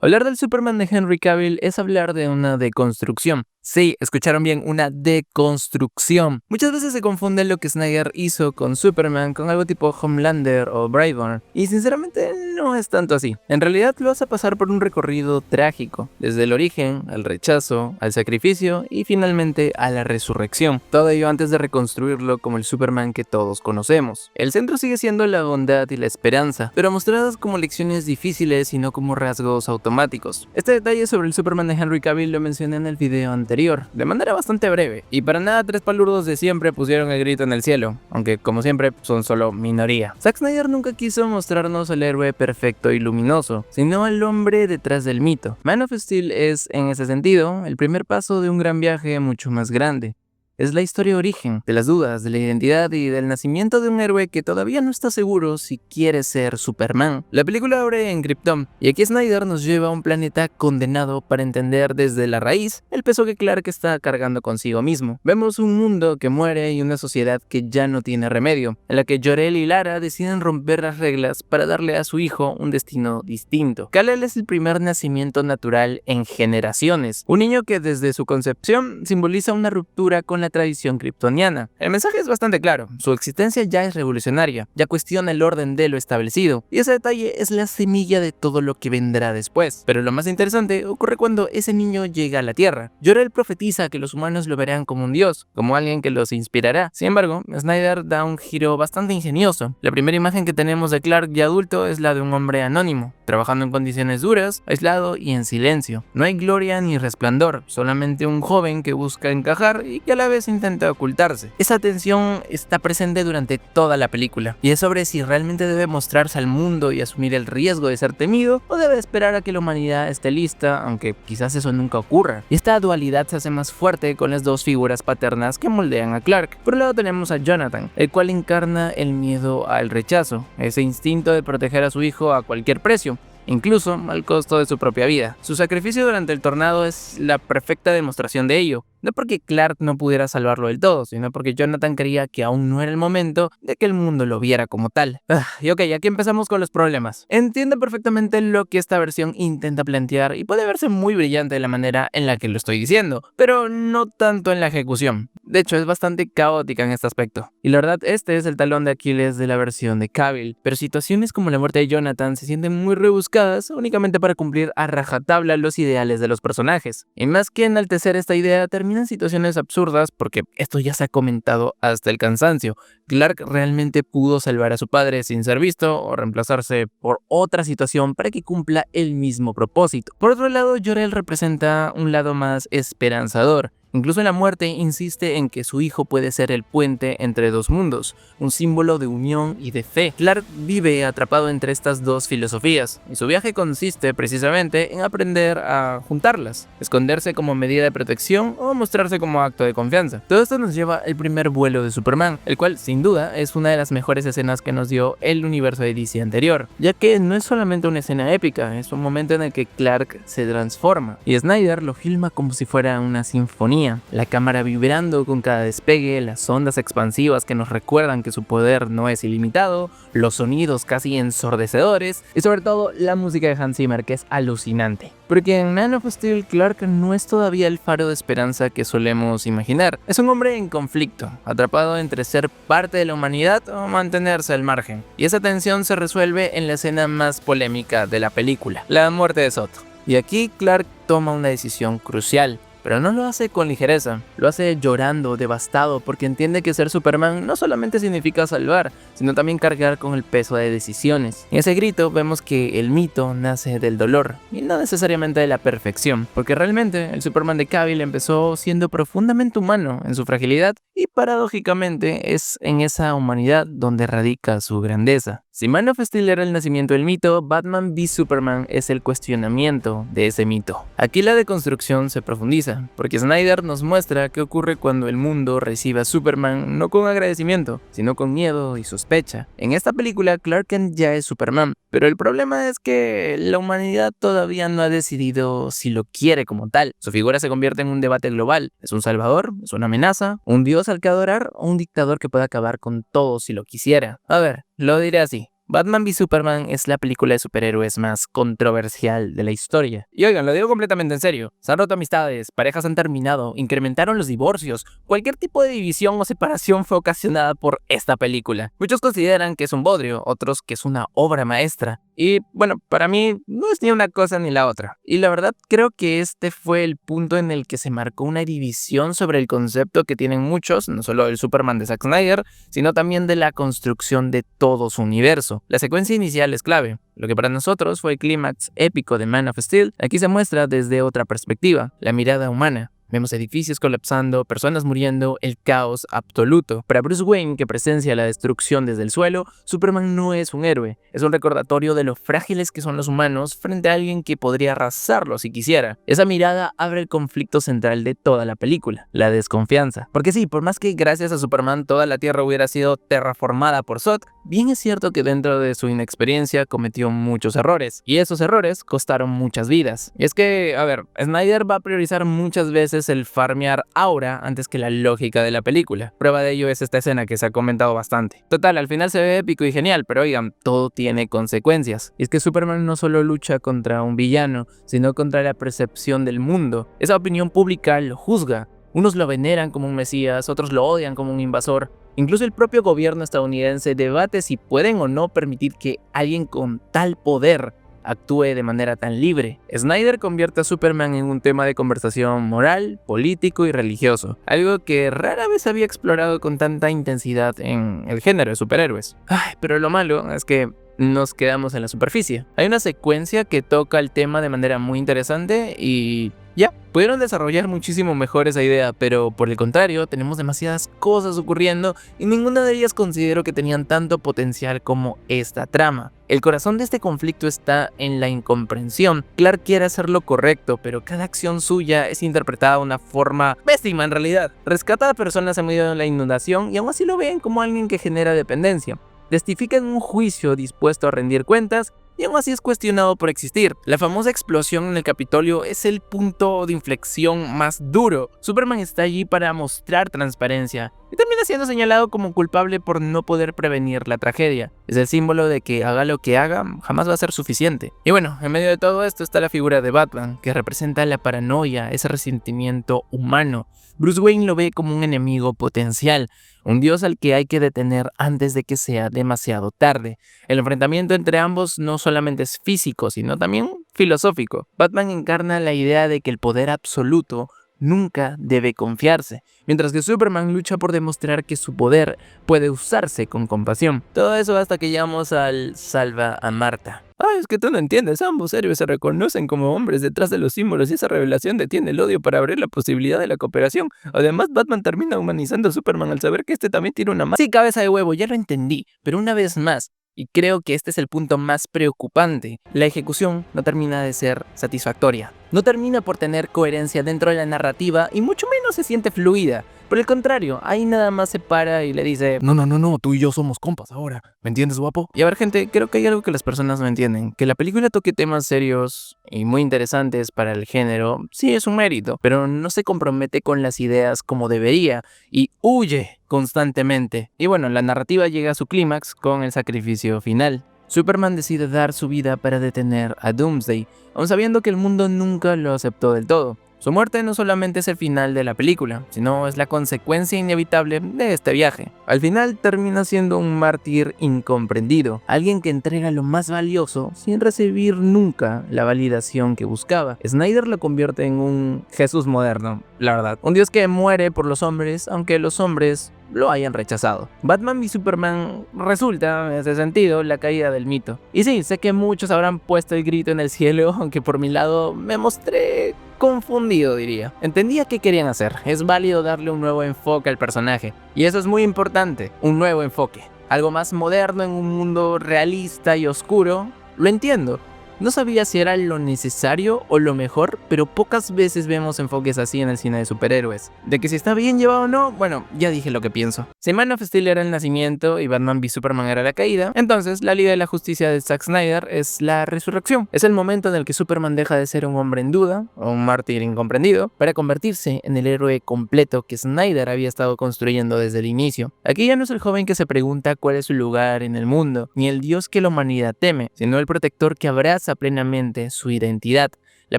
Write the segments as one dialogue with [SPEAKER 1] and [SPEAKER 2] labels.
[SPEAKER 1] Hablar del Superman de Henry Cavill es hablar de una deconstrucción. Sí, escucharon bien, una deconstrucción. Muchas veces se confunde lo que Snyder hizo con Superman con algo tipo Homelander o Braveheart, y sinceramente no es tanto así. En realidad lo hace pasar por un recorrido trágico, desde el origen, al rechazo, al sacrificio y finalmente a la resurrección. Todo ello antes de reconstruirlo como el Superman que todos conocemos. El centro sigue siendo la bondad y la esperanza, pero mostradas como lecciones difíciles y no como rasgos automáticos. Este detalle sobre el Superman de Henry Cavill lo mencioné en el video anterior, de manera bastante breve, y para nada tres palurdos de siempre pusieron el grito en el cielo, aunque como siempre son solo minoría. Zack Snyder nunca quiso mostrarnos al héroe perfecto y luminoso, sino al hombre detrás del mito. Man of Steel es, en ese sentido, el primer paso de un gran viaje mucho más grande. Es la historia origen, de las dudas, de la identidad y del nacimiento de un héroe que todavía no está seguro si quiere ser Superman. La película abre en Krypton, y aquí Snyder nos lleva a un planeta condenado para entender desde la raíz el peso que Clark está cargando consigo mismo. Vemos un mundo que muere y una sociedad que ya no tiene remedio, en la que Jor-El y Lara deciden romper las reglas para darle a su hijo un destino distinto. Kal-El es el primer nacimiento natural en generaciones, un niño que desde su concepción simboliza una ruptura con la tradición kryptoniana. El mensaje es bastante claro, su existencia ya es revolucionaria, ya cuestiona el orden de lo establecido, y ese detalle es la semilla de todo lo que vendrá después. Pero lo más interesante ocurre cuando ese niño llega a la Tierra. Jor-El profetiza que los humanos lo verán como un dios, como alguien que los inspirará. Sin embargo, Snyder da un giro bastante ingenioso. La primera imagen que tenemos de Clark ya adulto es la de un hombre anónimo, trabajando en condiciones duras, aislado y en silencio. No hay gloria ni resplandor, solamente un joven que busca encajar y que a la vez intenta ocultarse. Esa tensión está presente durante toda la película, y es sobre si realmente debe mostrarse al mundo y asumir el riesgo de ser temido, o debe esperar a que la humanidad esté lista, aunque quizás eso nunca ocurra. Y esta dualidad se hace más fuerte con las dos figuras paternas que moldean a Clark. Por un lado tenemos a Jonathan, el cual encarna el miedo al rechazo, ese instinto de proteger a su hijo a cualquier precio, incluso al costo de su propia vida. Su sacrificio durante el tornado es la perfecta demostración de ello. No porque Clark no pudiera salvarlo del todo, sino porque Jonathan creía que aún no era el momento de que el mundo lo viera como tal. Y ok, aquí empezamos con los problemas. Entiendo perfectamente lo que esta versión intenta plantear y puede verse muy brillante de la manera en la que lo estoy diciendo, pero no tanto en la ejecución. De hecho, es bastante caótica en este aspecto. Y la verdad, este es el talón de Aquiles de la versión de Cavill, pero situaciones como la muerte de Jonathan se sienten muy rebuscadas únicamente para cumplir a rajatabla los ideales de los personajes. Y más que enaltecer esta idea, terminan situaciones absurdas porque esto ya se ha comentado hasta el cansancio. Clark realmente pudo salvar a su padre sin ser visto o reemplazarse por otra situación para que cumpla el mismo propósito. Por otro lado, Jor-El representa un lado más esperanzador. Incluso en la muerte insiste en que su hijo puede ser el puente entre dos mundos, un símbolo de unión y de fe. Clark vive atrapado entre estas dos filosofías, y su viaje consiste precisamente en aprender a juntarlas, esconderse como medida de protección o mostrarse como acto de confianza. Todo esto nos lleva al primer vuelo de Superman, el cual sin duda es una de las mejores escenas que nos dio el universo de DC anterior, ya que no es solamente una escena épica, es un momento en el que Clark se transforma, y Snyder lo filma como si fuera una sinfonía. La cámara vibrando con cada despegue, las ondas expansivas que nos recuerdan que su poder no es ilimitado, los sonidos casi ensordecedores y sobre todo la música de Hans Zimmer, que es alucinante. Porque en Man of Steel Clark no es todavía el faro de esperanza que solemos imaginar. Es un hombre en conflicto, atrapado entre ser parte de la humanidad o mantenerse al margen. Y esa tensión se resuelve en la escena más polémica de la película, la muerte de Zod. Y aquí Clark toma una decisión crucial. Pero no lo hace con ligereza, lo hace llorando, devastado, porque entiende que ser Superman no solamente significa salvar, sino también cargar con el peso de decisiones. En ese grito vemos que el mito nace del dolor, y no necesariamente de la perfección, porque realmente el Superman de Cavill empezó siendo profundamente humano en su fragilidad, y paradójicamente es en esa humanidad donde radica su grandeza. Si Man of Steel era el nacimiento del mito, Batman v Superman es el cuestionamiento de ese mito. Aquí la deconstrucción se profundiza, porque Snyder nos muestra qué ocurre cuando el mundo recibe a Superman no con agradecimiento, sino con miedo y sospecha. En esta película, Clark Kent ya es Superman, pero el problema es que la humanidad todavía no ha decidido si lo quiere como tal. Su figura se convierte en un debate global. ¿Es un salvador? ¿Es una amenaza? ¿Un dios al que adorar? ¿O un dictador que puede acabar con todo si lo quisiera? A ver, lo diré así. Batman v Superman es la película de superhéroes más controversial de la historia. Y oigan, lo digo completamente en serio. Se han roto amistades, parejas han terminado, incrementaron los divorcios. Cualquier tipo de división o separación fue ocasionada por esta película. Muchos consideran que es un bodrio, otros que es una obra maestra. Y bueno, para mí no es ni una cosa ni la otra. Y la verdad creo que este fue el punto en el que se marcó una división sobre el concepto que tienen muchos, no solo del Superman de Zack Snyder, sino también de la construcción de todo su universo. La secuencia inicial es clave. Lo que para nosotros fue el clímax épico de Man of Steel, aquí se muestra desde otra perspectiva, la mirada humana. Vemos edificios colapsando, personas muriendo, el caos absoluto. Para Bruce Wayne, que presencia la destrucción desde el suelo, Superman no es un héroe. Es un recordatorio de lo frágiles que son los humanos frente a alguien que podría arrasarlos si quisiera. Esa mirada abre el conflicto central de toda la película, la desconfianza. Porque sí, por más que gracias a Superman toda la Tierra hubiera sido terraformada por Zod, bien es cierto que dentro de su inexperiencia cometió muchos errores. Y esos errores costaron muchas vidas. Y es que, a ver, Snyder va a priorizar muchas veces el farmear aura antes que la lógica de la película. Prueba de ello es esta escena que se ha comentado bastante. Total, al final se ve épico y genial, pero oigan, todo tiene consecuencias. Y es que Superman no solo lucha contra un villano, sino contra la percepción del mundo. Esa opinión pública lo juzga. Unos lo veneran como un mesías, otros lo odian como un invasor. Incluso el propio gobierno estadounidense debate si pueden o no permitir que alguien con tal poder actúe de manera tan libre. Snyder convierte a Superman en un tema de conversación moral, político y religioso, algo que rara vez había explorado con tanta intensidad en el género de superhéroes. Pero lo malo es que nos quedamos en la superficie. Hay una secuencia que toca el tema de manera muy interesante y ya, pudieron desarrollar muchísimo mejor esa idea, pero por el contrario, tenemos demasiadas cosas ocurriendo y ninguna de ellas considero que tenían tanto potencial como esta trama. El corazón de este conflicto está en la incomprensión. Clark quiere hacer lo correcto, pero cada acción suya es interpretada de una forma pésima en realidad. Rescata a personas en medio de la inundación y aún así lo ven como alguien que genera dependencia. Testifica en un juicio dispuesto a rendir cuentas y aún así es cuestionado por existir. La famosa explosión en el Capitolio es el punto de inflexión más duro. Superman está allí para mostrar transparencia y termina siendo señalado como culpable por no poder prevenir la tragedia. Es el símbolo de que haga lo que haga, jamás va a ser suficiente. Y bueno, en medio de todo esto está la figura de Batman, que representa la paranoia, ese resentimiento humano. Bruce Wayne lo ve como un enemigo potencial, un dios al que hay que detener antes de que sea demasiado tarde. El enfrentamiento entre ambos no solamente es físico, sino también filosófico. Batman encarna la idea de que el poder absoluto nunca debe confiarse, mientras que Superman lucha por demostrar que su poder puede usarse con compasión. Todo eso hasta que llegamos al salva a Marta. Es que tú no entiendes, ambos héroes se reconocen como hombres detrás de los símbolos y esa revelación detiene el odio para abrir la posibilidad de la cooperación. Además, Batman termina humanizando a Superman al saber que este también tiene una mano. Sí, cabeza de huevo, ya lo entendí, pero una vez más, y creo que este es el punto más preocupante, la ejecución no termina de ser satisfactoria. No termina por tener coherencia dentro de la narrativa y mucho menos se siente fluida. Por el contrario, ahí nada más se para y le dice: no, tú y yo somos compas ahora, ¿me entiendes, guapo? Y a ver, gente, creo que hay algo que las personas no entienden. Que la película toque temas serios y muy interesantes para el género, sí es un mérito, pero no se compromete con las ideas como debería y huye constantemente. Y bueno, la narrativa llega a su clímax con el sacrificio final. Superman decide dar su vida para detener a Doomsday, aun sabiendo que el mundo nunca lo aceptó del todo. Su muerte no solamente es el final de la película, sino es la consecuencia inevitable de este viaje. Al final termina siendo un mártir incomprendido, alguien que entrega lo más valioso sin recibir nunca la validación que buscaba. Snyder lo convierte en un Jesús moderno, la verdad. Un dios que muere por los hombres, aunque los hombres lo hayan rechazado. Batman y Superman resulta, en ese sentido, la caída del mito. Y sí, sé que muchos habrán puesto el grito en el cielo, aunque por mi lado me mostré confundido, diría. Entendía qué querían hacer, es válido darle un nuevo enfoque al personaje, y eso es muy importante, un nuevo enfoque. Algo más moderno en un mundo realista y oscuro, lo entiendo. No sabía si era lo necesario o lo mejor, pero pocas veces vemos enfoques así en el cine de superhéroes. De que si está bien llevado o no, bueno, ya dije lo que pienso. Si Man of Steel era el nacimiento y Batman v Superman era la caída, entonces la Liga de la Justicia de Zack Snyder es la resurrección. Es el momento en el que Superman deja de ser un hombre en duda, o un mártir incomprendido, para convertirse en el héroe completo que Snyder había estado construyendo desde el inicio. Aquí ya no es el joven que se pregunta cuál es su lugar en el mundo, ni el dios que la humanidad teme, sino el protector que abraza plenamente su identidad. La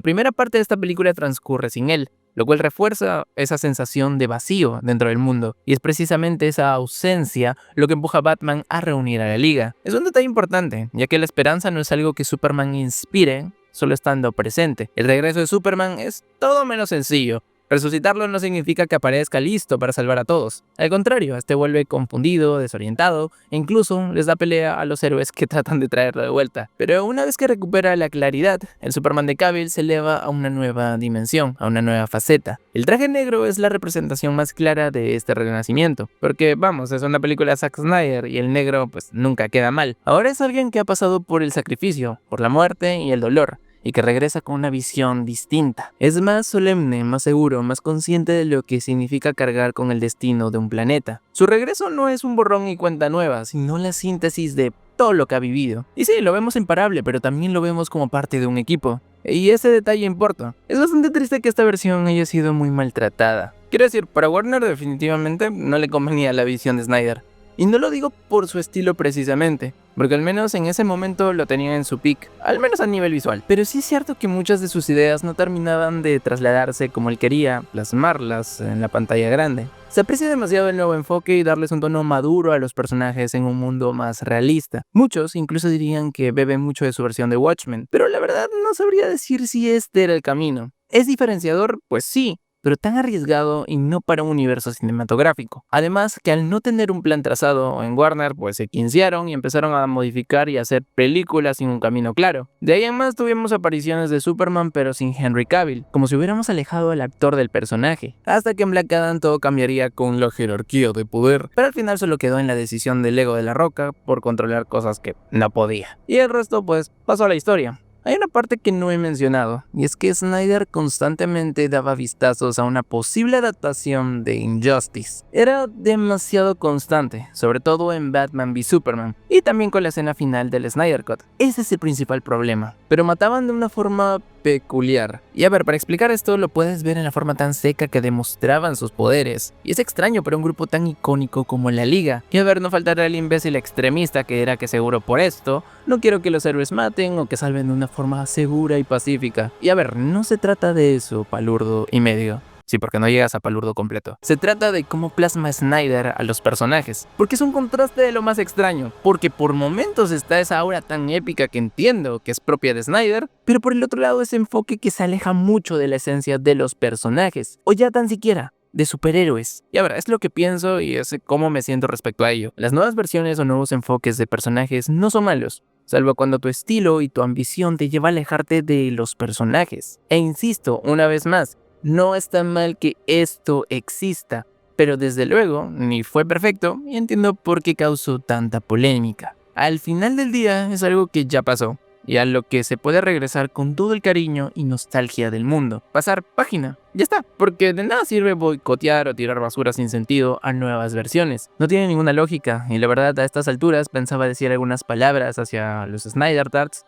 [SPEAKER 1] primera parte de esta película transcurre sin él, lo cual refuerza esa sensación de vacío dentro del mundo, y es precisamente esa ausencia lo que empuja a Batman a reunir a la Liga. Es un detalle importante, ya que la esperanza no es algo que Superman inspire solo estando presente. El regreso de Superman es todo menos sencillo. Resucitarlo no significa que aparezca listo para salvar a todos. Al contrario, este vuelve confundido, desorientado e incluso les da pelea a los héroes que tratan de traerlo de vuelta. Pero una vez que recupera la claridad, el Superman de Cavill se eleva a una nueva dimensión, a una nueva faceta. El traje negro es la representación más clara de este renacimiento, porque vamos, es una película de Zack Snyder y el negro pues nunca queda mal. Ahora es alguien que ha pasado por el sacrificio, por la muerte y el dolor, y que regresa con una visión distinta. Es más solemne, más seguro, más consciente de lo que significa cargar con el destino de un planeta. Su regreso no es un borrón y cuenta nueva, sino la síntesis de todo lo que ha vivido. Y sí, lo vemos imparable, pero también lo vemos como parte de un equipo. Y ese detalle importa. Es bastante triste que esta versión haya sido muy maltratada. Quiero decir, para Warner definitivamente no le convenía la visión de Snyder. Y no lo digo por su estilo precisamente, porque al menos en ese momento lo tenía en su peak, al menos a nivel visual. Pero sí es cierto que muchas de sus ideas no terminaban de trasladarse como él quería, plasmarlas en la pantalla grande. Se aprecia demasiado el nuevo enfoque y darles un tono maduro a los personajes en un mundo más realista. Muchos incluso dirían que beben mucho de su versión de Watchmen, pero la verdad no sabría decir si este era el camino. ¿Es diferenciador? Pues sí, pero tan arriesgado y no para un universo cinematográfico. Además que al no tener un plan trazado en Warner, pues se quincearon y empezaron a modificar y hacer películas sin un camino claro. De ahí en más tuvimos apariciones de Superman pero sin Henry Cavill, como si hubiéramos alejado al actor del personaje, hasta que en Black Adam todo cambiaría con la jerarquía de poder, pero al final solo quedó en la decisión del ego de La Roca por controlar cosas que no podía. Y el resto pues pasó a la historia. Hay una parte que no he mencionado, y es que Snyder constantemente daba vistazos a una posible adaptación de Injustice. Era demasiado constante, sobre todo en Batman v Superman, y también con la escena final del Snyder Cut. Ese es el principal problema, pero mataban de una forma peculiar. Y a ver, para explicar esto lo puedes ver en la forma tan seca que demostraban sus poderes. Y es extraño para un grupo tan icónico como la Liga. Y a ver, no faltará el imbécil extremista que dirá que seguro por esto no quiero que los héroes maten o que salven de una forma segura y pacífica. Y a ver, no se trata de eso, palurdo y medio. Sí, porque no llegas a palurdo completo. Se trata de cómo plasma Snyder a los personajes, porque es un contraste de lo más extraño, porque por momentos está esa aura tan épica que entiendo que es propia de Snyder, pero por el otro lado ese enfoque que se aleja mucho de la esencia de los personajes, o ya tan siquiera de superhéroes. Y ahora, es lo que pienso y es cómo me siento respecto a ello. Las nuevas versiones o nuevos enfoques de personajes no son malos, salvo cuando tu estilo y tu ambición te lleva a alejarte de los personajes. E insisto, una vez más, no está mal que esto exista, pero desde luego ni fue perfecto y entiendo por qué causó tanta polémica. Al final del día es algo que ya pasó y a lo que se puede regresar con todo el cariño y nostalgia del mundo. Pasar página, ya está, porque de nada sirve boicotear o tirar basura sin sentido a nuevas versiones. No tiene ninguna lógica y la verdad a estas alturas pensaba decir algunas palabras hacia los Snyder Tards,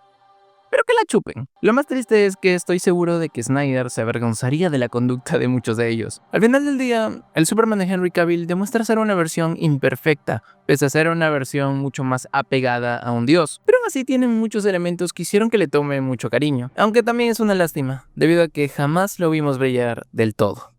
[SPEAKER 1] pero que la chupen. Lo más triste es que estoy seguro de que Snyder se avergonzaría de la conducta de muchos de ellos. Al final del día, el Superman de Henry Cavill demuestra ser una versión imperfecta, pese a ser una versión mucho más apegada a un dios. Pero aún así tiene muchos elementos que hicieron que le tome mucho cariño. Aunque también es una lástima, debido a que jamás lo vimos brillar del todo.